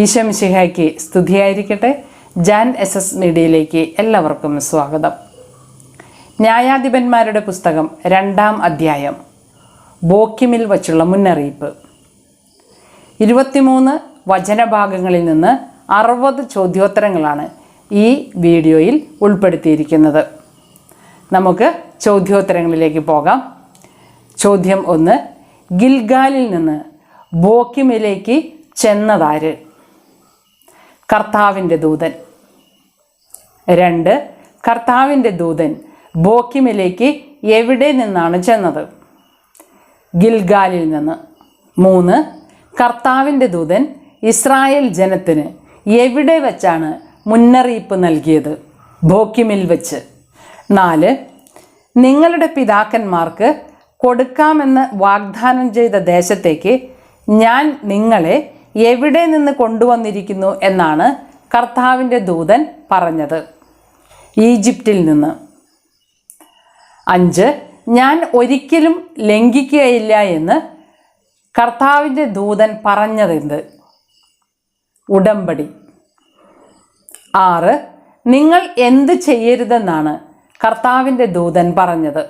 ഈശോ മിശിഹായ്ക്ക് സ്തുതിയായിരിക്കട്ടെ. ജാൻ SS മീഡിയയിലേക്ക് എല്ലാവർക്കും സ്വാഗതം. ന്യായാധിപന്മാരുടെ പുസ്തകം 2-ാം അധ്യായം, ബോക്കിമിൽ വച്ചുള്ള മുന്നറിയിപ്പ്. 23 വചനഭാഗങ്ങളിൽ നിന്ന് 60 ചോദ്യോത്തരങ്ങളാണ് ഈ വീഡിയോയിൽ ഉൾപ്പെടുത്തിയിരിക്കുന്നത്. നമുക്ക് ചോദ്യോത്തരങ്ങളിലേക്ക് പോകാം. ചോദ്യം 1. ഗിൽഗാലിൽ നിന്ന് ബോക്കിമിലേക്ക് ചെന്നതാര്? കർത്താവിൻ്റെ ദൂതൻ. 2. കർത്താവിൻ്റെ ദൂതൻ ബോക്കിമിലേക്ക് എവിടെ നിന്നാണ് ചെന്നത്? ഗിൽഗാലിൽ നിന്ന്. 3. കർത്താവിൻ്റെ ദൂതൻ ഇസ്രായേൽ ജനത്തിന് എവിടെ വച്ചാണ് മുന്നറിയിപ്പ് നൽകിയത്? ബോക്കിമിൽ വച്ച്. 4. നിങ്ങളുടെ പിതാക്കന്മാർക്ക് കൊടുക്കാമെന്ന് വാഗ്ദാനം ചെയ്ത ദേശത്തേക്ക് ഞാൻ നിങ്ങളെ എവിടെ നിന്ന് കൊണ്ടുവന്നിരിക്കുന്നു എന്നാണ് കർത്താവിൻ്റെ ദൂതൻ പറഞ്ഞത്? ഈജിപ്തിൽ നിന്ന്. 5. ഞാൻ ഒരിക്കലും ലംഘിക്കുകയില്ല എന്ന് കർത്താവിൻ്റെ ദൂതൻ പറഞ്ഞതെന്ത്? ഉടമ്പടി. 6. നിങ്ങൾ എന്ത് ചെയ്യരുതെന്നാണ് കർത്താവിൻ്റെ ദൂതൻ പറഞ്ഞത്?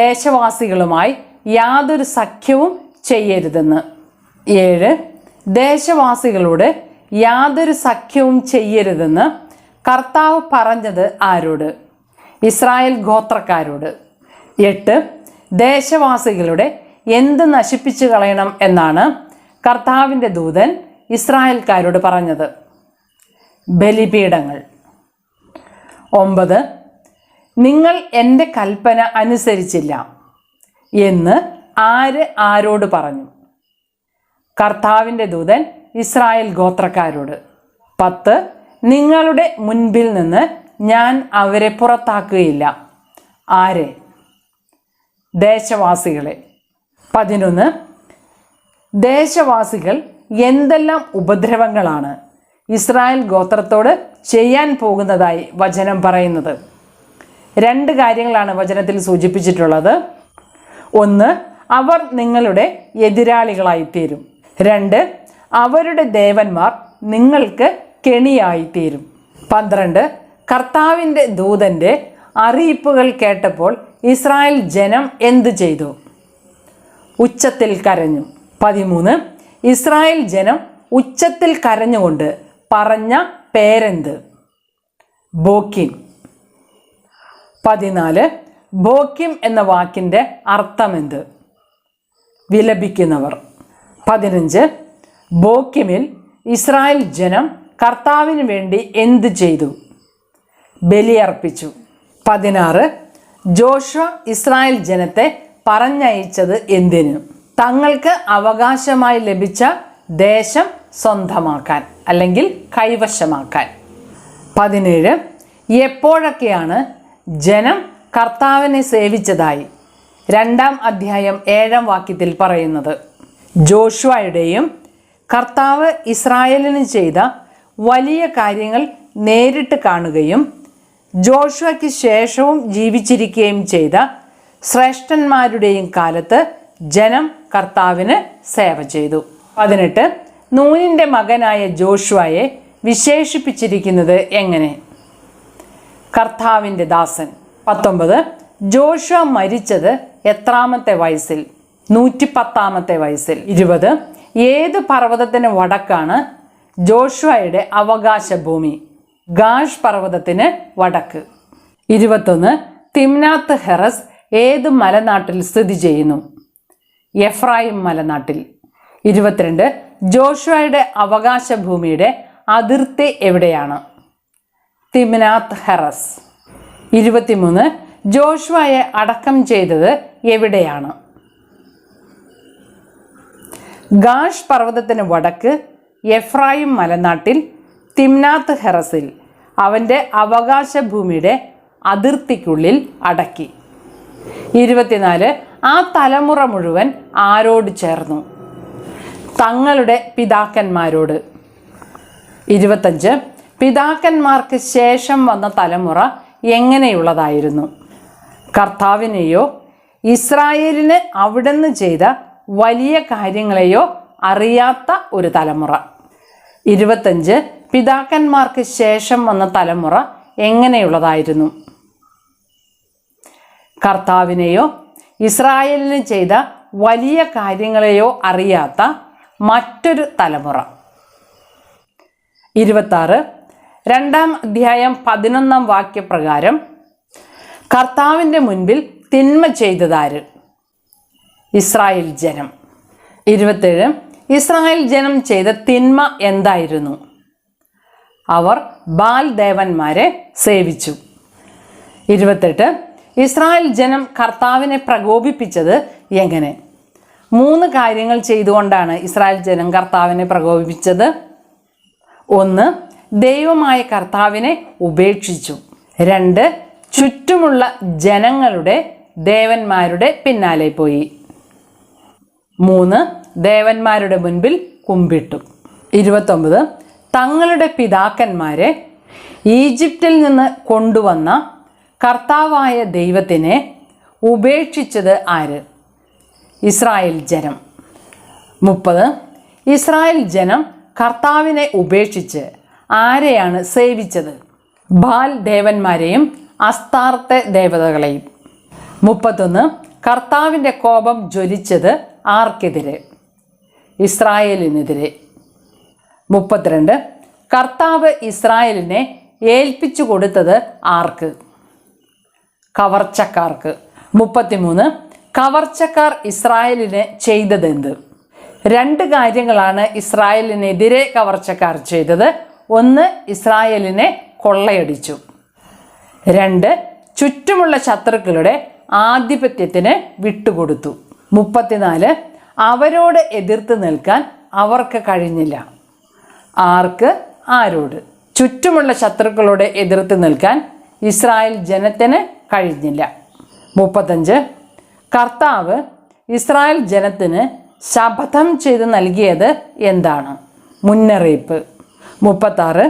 ദേശവാസികളുമായി യാതൊരു സഖ്യവും ചെയ്യരുതെന്ന്. 7. ദേശവാസികളോട് യാതൊരു സഖ്യവും ചെയ്യരുതെന്ന് കർത്താവ് പറഞ്ഞത് ആരോട്? ഇസ്രായേൽ ഗോത്രക്കാരോട്. 8. ദേശവാസികളുടെ എന്ത് നശിപ്പിച്ചു കളയണം എന്നാണ് കർത്താവിൻ്റെ ദൂതൻ ഇസ്രായേൽക്കാരോട് പറഞ്ഞത്? ബലിപീഠങ്ങൾ. 9. നിങ്ങൾ എൻ്റെ കൽപ്പന അനുസരിച്ചില്ല എന്ന് ആര് ആരോട് പറഞ്ഞു? കർത്താവിൻ്റെ ദൂതൻ ഇസ്രായേൽ ഗോത്രക്കാരോട്. 10. നിങ്ങളുടെ മുൻപിൽ നിന്ന് ഞാൻ അവരെ പുറത്താക്കുകയില്ല. ആരെ? ദേശവാസികളെ. 11. ദേശവാസികൾ എന്തെല്ലാം ഉപദ്രവങ്ങളാണ് ഇസ്രായേൽ ഗോത്രത്തോട് ചെയ്യാൻ പോകുന്നതായി വചനം പറയുന്നത്? 2 കാര്യങ്ങളാണ് വചനത്തിൽ സൂചിപ്പിച്ചിട്ടുള്ളത്. 1. അവർ നിങ്ങളുടെ എതിരാളികളായിത്തീരും. 2. അവരുടെ ദേവന്മാർ നിങ്ങൾക്ക് കെണിയായിത്തീരും. 12. കർത്താവിൻ്റെ ദൂതൻ്റെ അറിയിപ്പുകൾ കേട്ടപ്പോൾ ഇസ്രായേൽ ജനം എന്തു ചെയ്തു? ഉച്ചത്തിൽ കരഞ്ഞു. 13. ഇസ്രായേൽ ജനം ഉച്ചത്തിൽ കരഞ്ഞുകൊണ്ട് പറഞ്ഞ പേരെന്ത്? ബോക്കിം. 14. ബോക്കിം എന്ന വാക്കിൻ്റെ അർത്ഥമെന്ത്? വിലപിക്കുന്നവർ. 15. ബോക്കിമിൽ ഇസ്രായേൽ ജനം കർത്താവിന് വേണ്ടി എന്ത് ചെയ്തു? ബലിയർപ്പിച്ചു. 16. ജോഷുവ ഇസ്രായേൽ ജനത്തെ പറഞ്ഞയച്ചത് എന്തിന്? തങ്ങൾക്ക് അവകാശമായി ലഭിച്ച ദേശം സ്വന്തമാക്കാൻ അല്ലെങ്കിൽ കൈവശമാക്കാൻ. 17. എപ്പോഴൊക്കെയാണ് ജനം കർത്താവിനെ സേവിച്ചതായി 2-ാം അധ്യായം 7-ാം വാക്യത്തിൽ പറയുന്നത്? ജോഷുവയുടെയും കർത്താവ് ഇസ്രായേലിന് ചെയ്ത വലിയ കാര്യങ്ങൾ നേരിട്ട് കാണുകയും ജോഷുവയ്ക്ക് ശേഷവും ജീവിച്ചിരിക്കുകയും ചെയ്ത ശ്രേഷ്ഠന്മാരുടെയും കാലത്ത് ജനം കർത്താവിന് സേവ ചെയ്തു. 18. നൂനിൻ്റെ മകനായ ജോഷുവയെ വിശേഷിപ്പിച്ചിരിക്കുന്നത് എങ്ങനെ? കർത്താവിൻ്റെ ദാസൻ. 19. ജോഷുവ മരിച്ചത് എത്രാമത്തെ വയസ്സിൽ? 110-ാമത്തെ വയസ്സിൽ. 20. ഏത് പർവ്വതത്തിന് വടക്കാണ് ജോഷുവയുടെ അവകാശ ഭൂമി? ഗാഷ് പർവ്വതത്തിന് വടക്ക്. 21. തിമ്നാത്ത് ഹെറസ് ഏത് മലനാട്ടിൽ സ്ഥിതി ചെയ്യുന്നു? എഫ്രായിം മലനാട്ടിൽ. 22. ജോഷുവയുടെ അവകാശ ഭൂമിയുടെ അതിർത്തി എവിടെയാണ്? തിമ്നാത്ത് ഹെറസ്. 23. ജോഷുവയെ അടക്കം ചെയ്തത് എവിടെയാണ്? ഗാഷ് പർവ്വതത്തിന് വടക്ക് എഫ്രായിം മലനാട്ടിൽ തിമ്നാത്ത് ഹെറസിൽ അവൻ്റെ അവകാശ ഭൂമിയുടെ അതിർത്തിക്കുള്ളിൽ അടക്കി. 24. ആ തലമുറ മുഴുവൻ ആരോട് ചേർന്നു? തങ്ങളുടെ പിതാക്കന്മാരോട്. 25. പിതാക്കന്മാർക്ക് ശേഷം വന്ന തലമുറ എങ്ങനെയുള്ളതായിരുന്നു? കർത്താവിനെയോ ഇസ്രായേലിന് അവിടുന്ന് ചെയ്ത വലിയ കാര്യങ്ങളെയോ അറിയാത്ത ഒരു തലമുറ. 25 പിതാക്കന്മാർക്ക് ശേഷം വന്ന തലമുറ എങ്ങനെയുള്ളതായിരുന്നു? കർത്താവിനെയോ ഇസ്രായേലിന് ചെയ്ത വലിയ കാര്യങ്ങളെയോ അറിയാത്ത മറ്റൊരു തലമുറ. 26 2-ാം അധ്യായം 11-ാം വാക്യപ്രകാരം കർത്താവിൻ്റെ മുൻപിൽ തിന്മ ചെയ്തതാര്? ഇസ്രായേൽ ജനം. 27 ഇസ്രായേൽ ജനം ചെയ്ത തിന്മ എന്തായിരുന്നു? അവർ ബാൽ ദേവന്മാരെ സേവിച്ചു. 28 ഇസ്രായേൽ ജനം കർത്താവിനെ പ്രകോപിപ്പിച്ചത് എങ്ങനെ? 3 കാര്യങ്ങൾ ചെയ്തുകൊണ്ടാണ് ഇസ്രായേൽ ജനം കർത്താവിനെ പ്രകോപിപ്പിച്ചത്. 1 ദൈവമായ കർത്താവിനെ ഉപേക്ഷിച്ചു. 2 ചുറ്റുമുള്ള ജനങ്ങളുടെ ദേവന്മാരുടെ പിന്നാലെ പോയി. 3 ദേവന്മാരുടെ മുൻപിൽ കുമ്പിട്ടു. 29 തങ്ങളുടെ പിതാക്കന്മാരെ ഈജിപ്തിൽ നിന്ന് കൊണ്ടുവന്ന കർത്താവായ ദൈവത്തിനെ ഉപേക്ഷിച്ചത് ആര്? ഇസ്രായേൽ ജനം. 30 ഇസ്രായേൽ ജനം കർത്താവിനെ ഉപേക്ഷിച്ച് ആരെയാണ് സേവിച്ചത്? ബാൽ ദേവന്മാരെയും അസ്താർത്തെ ദേവതകളെയും. 31 കർത്താവിൻ്റെ കോപം ജ്വലിച്ചത് ആർക്കെതിരെ? ഇസ്രായേലിനെതിരെ. 32 കർത്താവ് ഇസ്രായേലിനെ ഏൽപ്പിച്ചു കൊടുത്തത് ആർക്ക്? കവർച്ചക്കാർക്ക്. 33 കവർച്ചക്കാർ ഇസ്രായേലിനെ ചെയ്തതെന്ത്? 2 കാര്യങ്ങളാണ് ഇസ്രായേലിനെതിരെ കവർച്ചക്കാർ ചെയ്തത്. 1 ഇസ്രായേലിനെ കൊള്ളയടിച്ചു. 2 ചുറ്റുമുള്ള ശത്രുക്കളുടെ ആധിപത്യത്തിന് വിട്ടുകൊടുത്തു. 34 അവരോട് എതിർത്ത് നിൽക്കാൻ അവർക്ക് കഴിഞ്ഞില്ല. ആർക്ക്? ആരോട്? ചുറ്റുമുള്ള ശത്രുക്കളോട് എതിർത്ത് നിൽക്കാൻ ഇസ്രായേൽ ജനത്തിന് കഴിഞ്ഞില്ല. 35 കർത്താവ് ഇസ്രായേൽ ജനത്തിന് ശപഥം ചെയ്ത് നൽകിയത് എന്താണ്? മുന്നറിയിപ്പ്. 36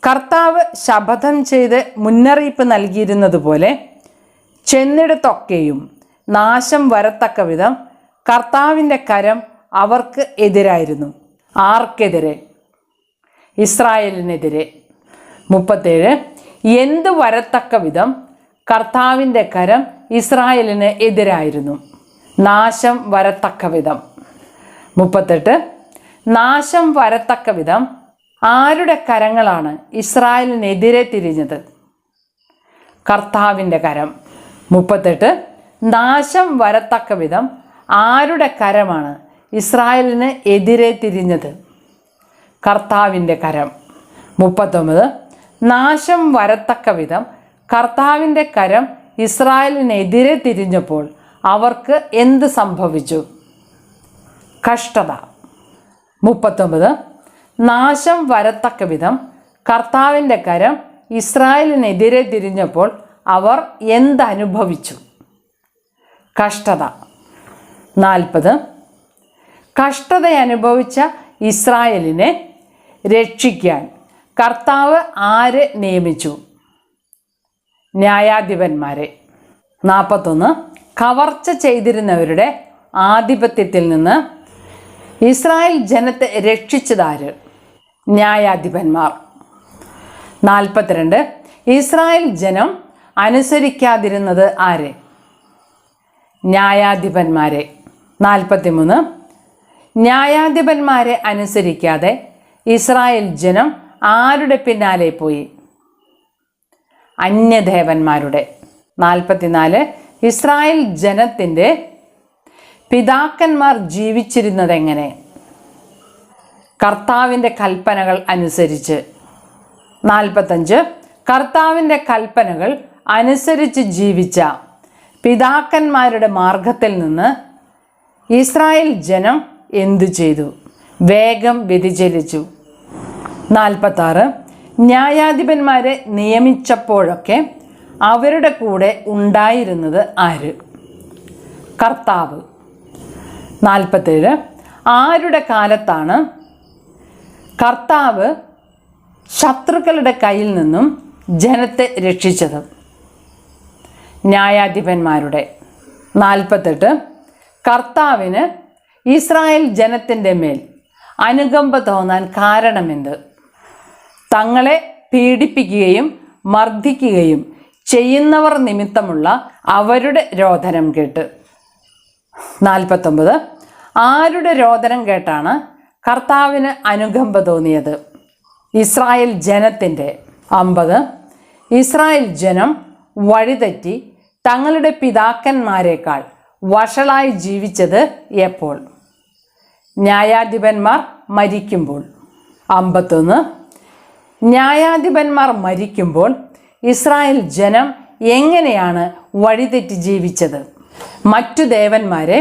കർത്താവ് ശപഥം ചെയ്ത് മുന്നറിയിപ്പ് നൽകിയിരുന്നത് പോലെ ചെന്നിടത്തൊക്കെയും നാശം വരത്തക്ക വിധം കർത്താവിൻ്റെ കരം അവർക്ക് എതിരായിരുന്നു. ആർക്കെതിരെ? ഇസ്രായേലിനെതിരെ. 37 എന്ത് വരത്തക്ക വിധം കർത്താവിൻ്റെ കരം ഇസ്രായേലിന് എതിരായിരുന്നു? നാശം വരത്തക്ക വിധം. 38 നാശം വരത്തക്ക വിധം ആരുടെ കരങ്ങളാണ് ഇസ്രായേലിനെതിരെ തിരിഞ്ഞത്? കർത്താവിൻ്റെ കരം. 38 നാശം വരത്തക്ക വിധം ആരുടെ കരമാണ് ഇസ്രായേലിന് എതിരെ തിരിഞ്ഞത്? കർത്താവിൻ്റെ കരം. 39 നാശം വരത്തക്ക വിധം കർത്താവിൻ്റെ കരം ഇസ്രായേലിനെതിരെ തിരിഞ്ഞപ്പോൾ അവർക്ക് എന്ത് സംഭവിച്ചു? കഷ്ടത. 39 നാശം വരത്തക്ക വിധം കർത്താവിൻ്റെ കരം ഇസ്രായേലിനെതിരെ തിരിഞ്ഞപ്പോൾ അവർ എന്തനുഭവിച്ചു? കഷ്ടത. 40 കഷ്ടത അനുഭവിച്ച ഇസ്രായേലിനെ രക്ഷിക്കാൻ കർത്താവ് ആരെ നിയമിച്ചു? ന്യായാധിപന്മാരെ. 41 കവർച്ച ചെയ്തിരുന്നവരുടെ ആധിപത്യത്തിൽ നിന്ന് ഇസ്രായേൽ ജനത്തെ രക്ഷിച്ചതാര്? ന്യായാധിപന്മാർ. 42 ഇസ്രായേൽ ജനം അനുസരിക്കാതിരുന്നത് ആരെ? ന്യായാധിപന്മാരെ. 43 ന്യായാധിപന്മാരെ അനുസരിക്കാതെ ഇസ്രായേൽ ജനം ആരുടെ പിന്നാലെ പോയി? അന്യദേവന്മാരുടെ. 44 ഇസ്രായേൽ ജനത്തിൻ്റെ പിതാക്കന്മാർ ജീവിച്ചിരുന്നതെങ്ങനെ? കർത്താവിൻ്റെ കൽപ്പനകൾ അനുസരിച്ച്. 45 കർത്താവിൻ്റെ കൽപ്പനകൾ അനുസരിച്ച് ജീവിച്ച പിതാക്കന്മാരുടെ മാർഗത്തിൽ നിന്ന് ഇസ്രായേൽ ജനം എന്തു ചെയ്തു? വേഗം വ്യതിചലിച്ചു. 46 ന്യായാധിപന്മാരെ നിയമിച്ചപ്പോഴൊക്കെ അവരുടെ കൂടെ ഉണ്ടായിരുന്നത് ആര്? കർത്താവ്. 47 ആരുടെ കാലത്താണ് കർത്താവ് ശത്രുക്കളുടെ കയ്യിൽ നിന്നും ജനത്തെ രക്ഷിച്ചത്? ന്യായാധിപന്മാരുടെ. 48 കർത്താവിന് ഇസ്രായേൽ ജനത്തിൻ്റെ മേൽ അനുകമ്പ തോന്നാൻ കാരണമെന്ത്? തങ്ങളെ പീഡിപ്പിക്കുകയും മർദ്ദിക്കുകയും ചെയ്യുന്നവർ നിമിത്തമുള്ള അവരുടെ രോദനം കേട്ട്. 49. ആരുടെ രോദനം കേട്ടാണ് കർത്താവിന് അനുകമ്പ തോന്നിയത്? ഇസ്രായേൽ ജനത്തിൻ്റെ. 50. ഇസ്രായേൽ ജനം വഴിതെറ്റി തങ്ങളുടെ പിതാക്കന്മാരെക്കാൾ വഷളായി ജീവിച്ചത് എപ്പോൾ? ന്യായാധിപന്മാർ മരിക്കുമ്പോൾ. 51. ന്യായാധിപന്മാർ മരിക്കുമ്പോൾ ഇസ്രായേൽ ജനം എങ്ങനെയാണ് വഴിതെറ്റി ജീവിച്ചത്? മറ്റു ദേവന്മാരെ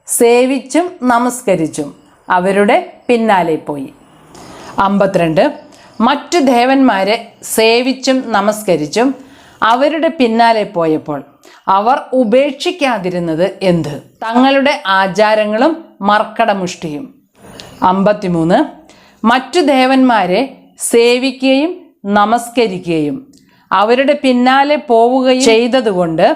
സേവിച്ചും നമസ്കരിച്ചും അവരുടെ പിന്നാലെ പോയി. 52. മറ്റു ദേവന്മാരെ സേവിച്ചും നമസ്കരിച്ചും അവരുടെ പിന്നാലെ പോയപ്പോൾ അവർ ഉപേക്ഷിക്കാതിരുന്നത് എന്ത്? തങ്ങളുടെ ആചാരങ്ങളും മർക്കടമുഷ്ടിയും. 53. മറ്റു ദേവന്മാരെ സേവിക്കുകയും നമസ്കരിക്കുകയും അവരുടെ പിന്നാലെ പോവുകയും ചെയ്തതുകൊണ്ട്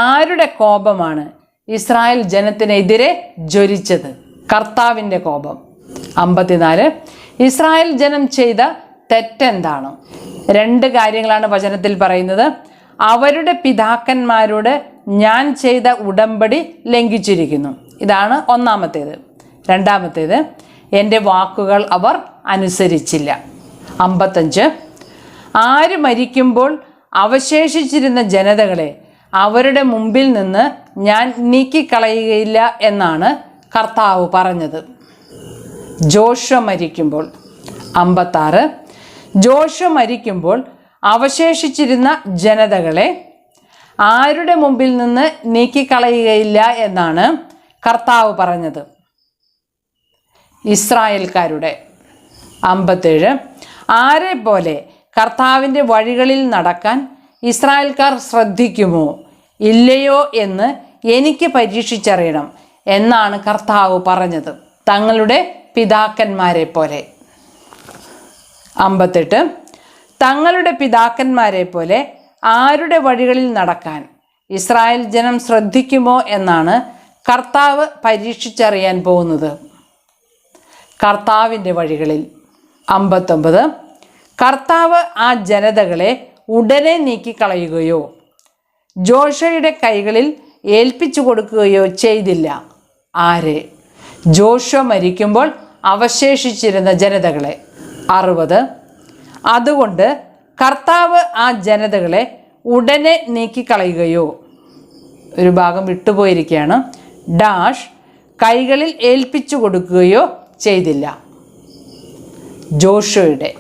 ആരുടെ കോപമാണ് ഇസ്രായേൽ ജനത്തിനെതിരെ ജ്വലിച്ചത്? കർത്താവിൻ്റെ കോപം. 54. ഇസ്രായേൽ ജനം ചെയ്ത തെറ്റെന്താണ്? 2 കാര്യങ്ങളാണ് വചനത്തിൽ പറയുന്നത്. അവരുടെ പിതാക്കന്മാരോട് ഞാൻ ചെയ്ത ഉടമ്പടി ലംഘിച്ചിരിക്കുന്നു. ഇതാണ് ഒന്നാമത്തേത്. രണ്ടാമത്തേത്, എൻ്റെ വാക്കുകൾ അവർ അനുസരിച്ചില്ല. 55. ആര് മരിക്കുമ്പോൾ അവശേഷിച്ചിരുന്ന ജനതകളെ അവരുടെ മുമ്പിൽ നിന്ന് ഞാൻ നീക്കിക്കളയുകയില്ല എന്നാണ് കർത്താവ് പറഞ്ഞത്. ജോഷുവ മരിക്കുമ്പോൾ. 56. ജോഷുവ മരിക്കുമ്പോൾ അവശേഷിച്ചിരുന്ന ജനതകളെ ആരുടെ മുമ്പിൽ നിന്ന് നീക്കിക്കളയുകയില്ല എന്നാണ് കർത്താവ് പറഞ്ഞത്? ഇസ്രായേൽക്കാരുടെ. 57. ആരെ പോലെ കർത്താവിൻ്റെ വഴികളിൽ നടക്കാൻ ഇസ്രായേൽക്കാർ ശ്രദ്ധിക്കുമോ ഇല്ലയോ എന്ന് എനിക്ക് പരീക്ഷിച്ചറിയണം എന്നാണ് കർത്താവ് പറഞ്ഞത്. തങ്ങളുടെ പിതാക്കന്മാരെ പോലെ. 58. തങ്ങളുടെ പിതാക്കന്മാരെ പോലെ ആരുടെ വഴികളിൽ നടക്കാൻ ഇസ്രായേൽ ജനം ശ്രദ്ധിക്കുമോ എന്നാണ് കർത്താവ് പരീക്ഷിച്ചറിയാൻ പോകുന്നത്? കർത്താവിൻ്റെ വഴികളിൽ. 59. കർത്താവ് ആ ജനതകളെ ഉടനെ നീക്കിക്കളയുകയോ ജോഷയുടെ കൈകളിൽ ഏൽപ്പിച്ചു കൊടുക്കുകയോ ചെയ്തില്ല. ആരെ? ജോഷുവ മരിക്കുമ്പോൾ അവശേഷിച്ചിരുന്ന ജനതകളെ. 60. അതുകൊണ്ട് കർത്താവ് ആ ജനതകളെ ഉടനെ നീക്കിക്കളയുകയോ, ഒരു ഭാഗം വിട്ടുപോയിരിക്കുകയാണ്, കൈകളിൽ ഏൽപ്പിച്ചു കൊടുക്കുകയോ ചെയ്തില്ല. ജോഷുവയുടെ.